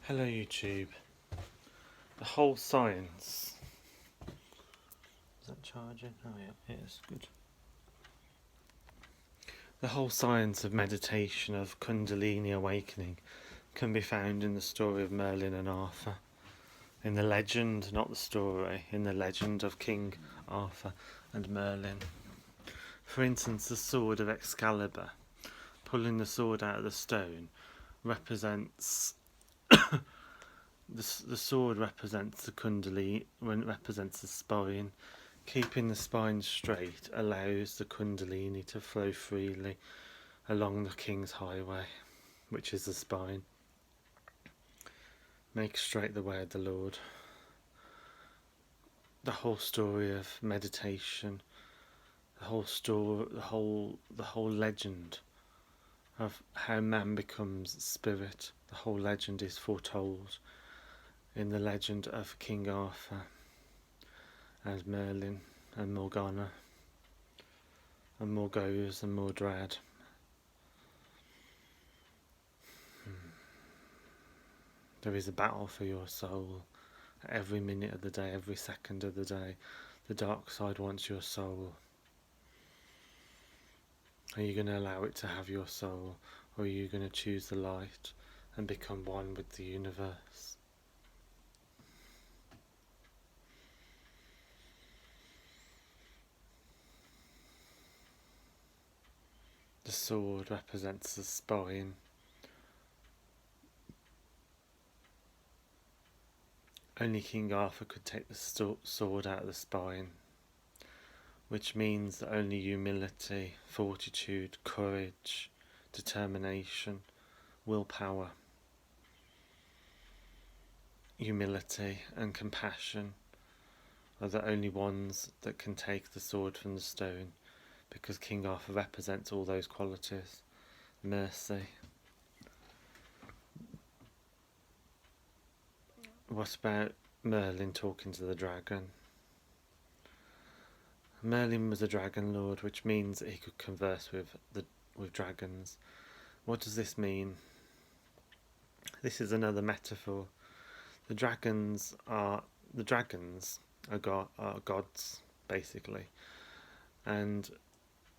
Hello YouTube. The whole science. Is that charging? Oh yeah, it is. Good. The whole science of meditation, of Kundalini awakening, can be found in the story of Merlin and Arthur. In the legend, not the story, in the legend of King Arthur and Merlin. For instance, the sword of Excalibur, pulling the sword out of the stone, represents the sword represents the Kundalini, when it represents the spine. Keeping the spine straight allows the Kundalini to flow freely along the King's highway, which is the spine. Make straight the way of the Lord. The whole story of meditation, the whole story, the whole legend of how man becomes spirit. The whole legend is foretold in the legend of King Arthur and Merlin and Morgana and Morgause and Mordrad. There is a battle for your soul every minute of the day, every second of the day. The dark side wants your soul. Are you going to allow it to have your soul, or are you going to choose the light and become one with the universe? The sword represents the spine. Only King Arthur could take the sword out of the spine, which means that only humility, fortitude, courage, determination, willpower, humility and compassion are the only ones that can take the sword from the stone, because King Arthur represents all those qualities. Mercy. What about Merlin talking to the dragon? Merlin was a dragon lord, which means that he could converse with dragons. What does this mean? This is another metaphor. The dragons are gods, basically. And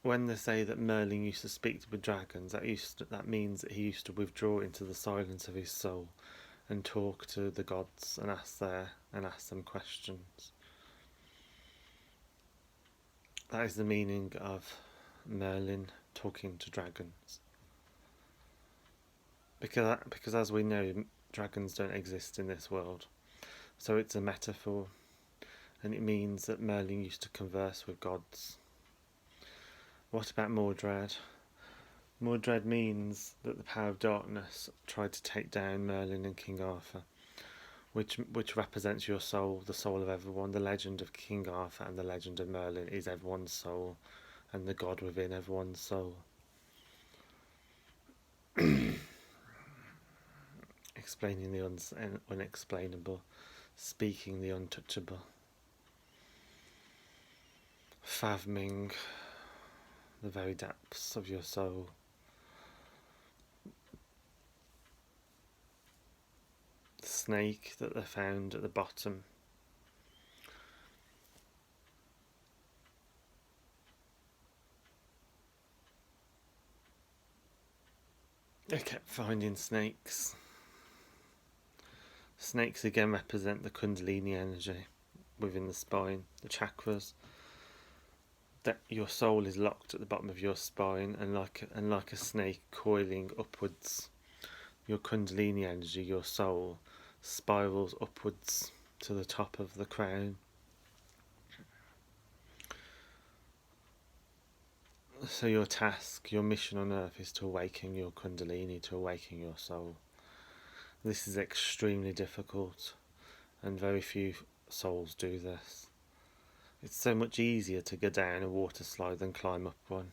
when they say that Merlin used to speak with dragons, that means that he used to withdraw into the silence of his soul and talk to the gods and ask them questions. That is the meaning of Merlin talking to dragons. Because as we know, dragons don't exist in this world. So it's a metaphor, and it means that Merlin used to converse with gods. What about Mordrad? Mordrad means that the power of darkness tried to take down Merlin and King Arthur, which represents your soul, the soul of everyone. The legend of King Arthur and the legend of Merlin is everyone's soul, and the God within everyone's soul. Explaining the unexplainable, speaking the untouchable, fathoming the very depths of your soul. The snake that they found at the bottom. They kept finding snakes. Snakes again represent the Kundalini energy within the spine, the chakras. That your soul is locked at the bottom of your spine, and like a snake coiling upwards, your Kundalini energy, your soul, spirals upwards to the top of the crown. So your task, your mission on earth is to awaken your Kundalini, to awaken your soul. This is extremely difficult, and very few souls do this. It's so much easier to go down a water slide than climb up one,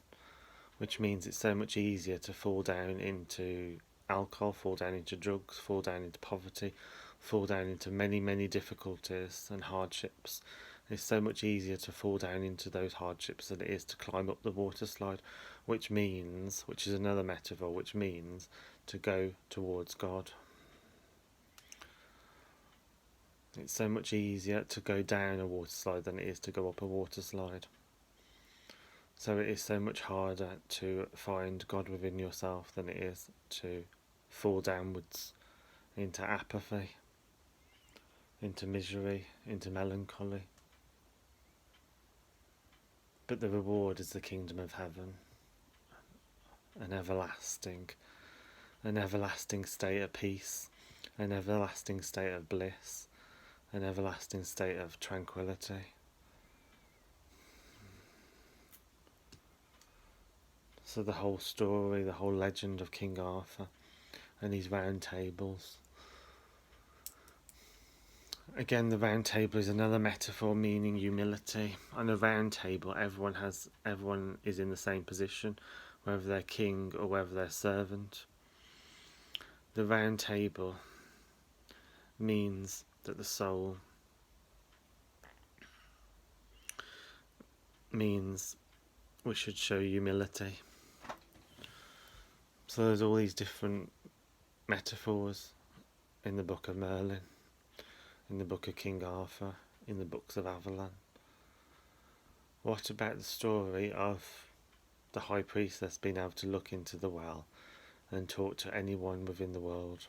which means it's so much easier to fall down into alcohol, fall down into drugs, fall down into poverty, fall down into many, many difficulties and hardships. It's so much easier to fall down into those hardships than it is to climb up the water slide, which is another metaphor, which means to go towards God. It's so much easier to go down a water slide than it is to go up a water slide. So it is so much harder to find God within yourself than it is to fall downwards into apathy, into misery, into melancholy. But the reward is the kingdom of heaven, an everlasting state of peace, an everlasting state of bliss, an everlasting state of tranquility. So the whole story, the whole legend of King Arthur and his round tables. Again, the round table is another metaphor meaning humility. On a round table, everyone is in the same position, whether they're king or whether they're servant. The round table means that the soul means we should show humility. So there's all these different metaphors in the book of Merlin, in the book of King Arthur, in the books of Avalon. What about the story of the high priestess being able to look into the well and talk to anyone within the world?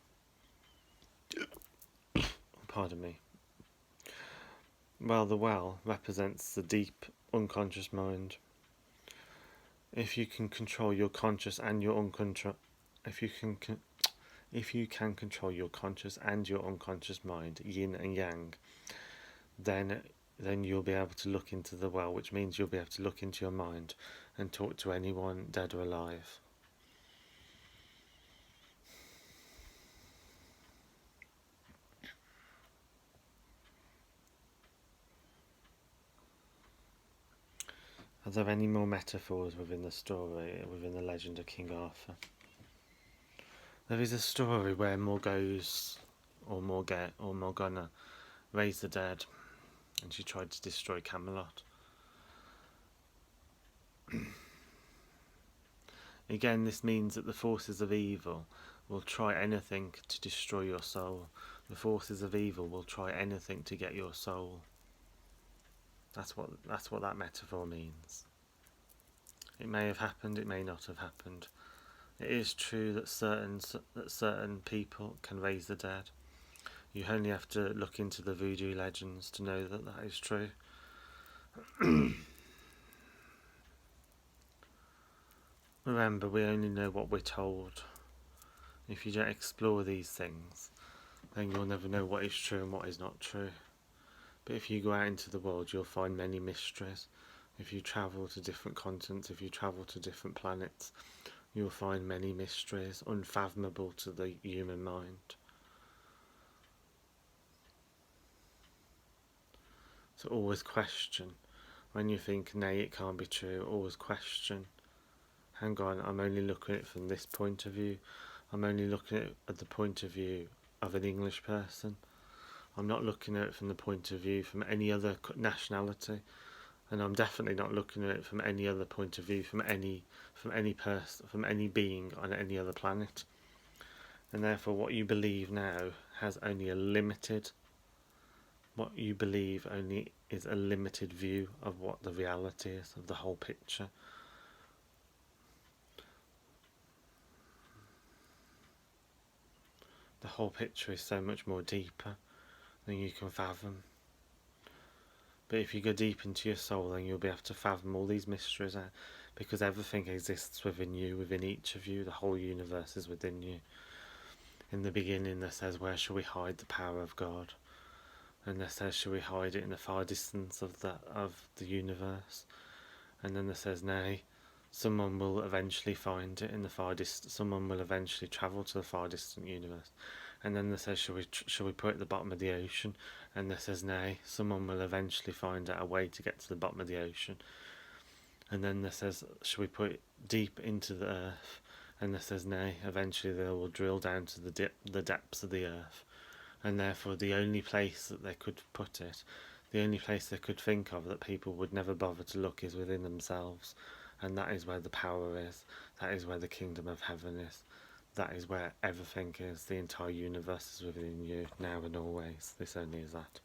Pardon me. Well, the well represents the deep unconscious mind. If you can control your conscious and your unconscious, if you can control your conscious and your unconscious mind, yin and yang, then you'll be able to look into the well, which means you'll be able to look into your mind and talk to anyone, dead or alive. Are there any more metaphors within the story, within the legend of King Arthur? There is a story where Morgause, or Morgana, raised the dead, and she tried to destroy Camelot. Again, this means that the forces of evil will try anything to destroy your soul. The forces of evil will try anything to get your soul. That's what that metaphor means. It may have happened, it may not have happened. It is true that certain people can raise the dead. You only have to look into the voodoo legends to know that that is true. Remember, we only know what we're told. If you don't explore these things, then you'll never know what is true and what is not true. But if you go out into the world, you'll find many mysteries. If you travel to different continents, if you travel to different planets, you'll find many mysteries unfathomable to the human mind. So always question. When you think, nay, it can't be true, always question. Hang on, I'm only looking at it from this point of view. I'm only looking at the point of view of an English person. I'm not looking at it from the point of view from any other nationality, and I'm definitely not looking at it from any other point of view from any person, from any being on any other planet. And therefore, what you believe now has only a limited. What you believe only is a limited view of what the reality is, of the whole picture. The whole picture is so much more deeper than you can fathom. But if you go deep into your soul, then you'll be able to fathom all these mysteries out, because everything exists within you, within each of you. The whole universe is within you. In the beginning, there says, where shall we hide the power of God? And there says, shall we hide it in the far distance of the universe? And then there says, nay, someone will eventually find it in the far distance. Someone will eventually travel to the far distant universe. And then there says, shall we put it at the bottom of the ocean? And there says, nay, someone will eventually find out a way to get to the bottom of the ocean. And then there says, shall we put it deep into the earth? And there says, nay, eventually they will drill down to the depths of the earth. And therefore the only place that they could put it, the only place they could think of that people would never bother to look is within themselves. And that is where the power is. That is where the kingdom of heaven is. that is where everything is. The entire universe is within you, now and always. This only is that.